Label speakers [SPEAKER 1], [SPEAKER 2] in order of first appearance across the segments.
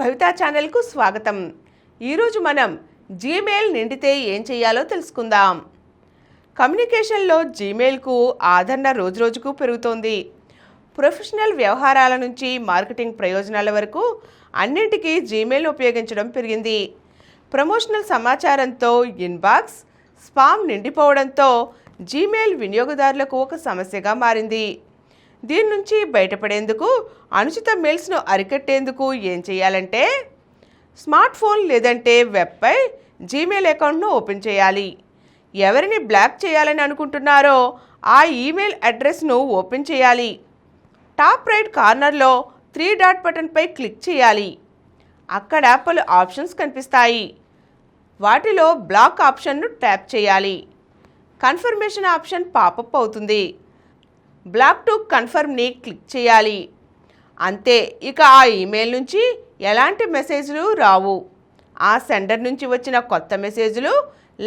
[SPEAKER 1] భవితా ఛానల్కు స్వాగతం. ఈరోజు మనం జీమెయిల్ నిండితే ఏం చేయాలో తెలుసుకుందాం. కమ్యూనికేషన్లో జీమెయిల్కు ఆదరణ రోజురోజుకు పెరుగుతోంది. ప్రొఫెషనల్ వ్యవహారాల నుంచి మార్కెటింగ్ ప్రయోజనాల వరకు అన్నింటికీ జీమెయిల్ ఉపయోగించడం పెరిగింది. ప్రమోషనల్ సమాచారంతో ఇన్బాక్స్, స్పామ్ నిండిపోవడంతో జీమెయిల్ వినియోగదారులకు ఒక సమస్యగా మారింది. దీని నుంచి బయటపడేందుకు, అనుచిత మెయిల్స్ను అరికట్టేందుకు ఏం చేయాలంటే, స్మార్ట్ ఫోన్ లేదంటే వెబ్పై జీమెయిల్ అకౌంట్ను ఓపెన్ చేయాలి. ఎవరిని బ్లాక్ చేయాలని అనుకుంటున్నారో ఆ ఈమెయిల్ అడ్రస్ను ఓపెన్ చేయాలి. టాప్ రైట్ కార్నర్లో 3 డాట్ బటన్పై క్లిక్ చేయాలి. అక్కడ పలు ఆప్షన్స్ కనిపిస్తాయి. వాటిలో బ్లాక్ ఆప్షన్ను ట్యాప్ చేయాలి. కన్ఫర్మేషన్ ఆప్షన్ పాపప్ అవుతుంది. బ్లాక్ టు కన్ఫర్మ్ని క్లిక్ చేయాలి. అంతే, ఇక ఆ ఈమెయిల్ నుంచి ఎలాంటి మెసేజ్లు రావు. ఆ సెండర్ నుంచి వచ్చిన కొత్త మెసేజ్లు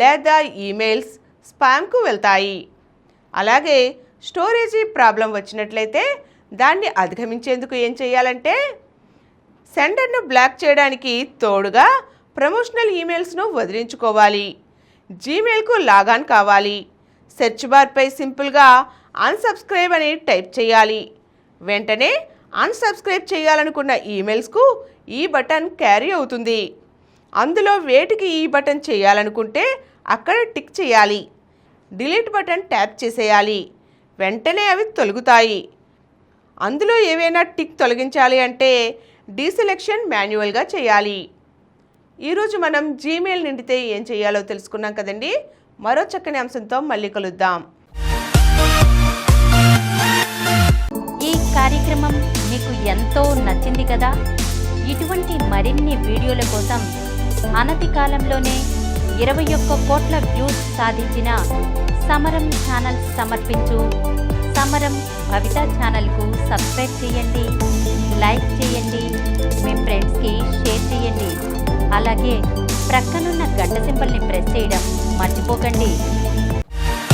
[SPEAKER 1] లేదా ఈమెయిల్స్ స్పామ్కు వెళ్తాయి. అలాగే స్టోరేజీ ప్రాబ్లం వచ్చినట్లయితే దాన్ని అధిగమించేందుకు ఏం చేయాలంటే, సెండర్ను బ్లాక్ చేయడానికి తోడుగా ప్రమోషనల్ ఈమెయిల్స్ను వదిలించుకోవాలి. జీమెయిల్కు లాగాన్ కావాలి. సెర్చ్ బార్పై సింపుల్గా అన్సబ్స్క్రైబ్ అని టైప్ చేయాలి. వెంటనే అన్సబ్స్క్రైబ్ చేయాలనుకున్న ఈమెయిల్స్కు ఈ బటన్ క్యారీ అవుతుంది. అందులో వేటికి ఈ బటన్ చేయాలనుకుంటే అక్కడ టిక్ చేయాలి. డిలీట్ బటన్ ట్యాప్ చేసేయాలి. వెంటనే అవి తొలగుతాయి. అందులో ఏవైనా టిక్ తొలగించాలి అంటే డీసెలెక్షన్ మాన్యువల్గా చేయాలి. ఈరోజు మనం జీమెయిల్ నిండితే ఏం చేయాలో తెలుసుకున్నాం కదండి. మరో చక్కని అంశంతో మళ్ళీ కలుద్దాం.
[SPEAKER 2] ఈ కార్యక్రమం మీకు ఎంతో నచ్చింది కదా. ఇటువంటి మరిన్ని వీడియోల కోసం అనతి కాలంలోనే 21 కోట్ల వ్యూస్ సాధించిన సమరం ఛానల్ సమర్పించు సమరం భవితా ఛానల్కు సబ్స్క్రైబ్ చేయండి, లైక్ చేయండి, మీ ఫ్రెండ్స్కి షేర్ చేయండి. అలాగే ప్రక్కనున్న గంట సింబల్ని ప్రెస్ చేయడం మర్చిపోకండి.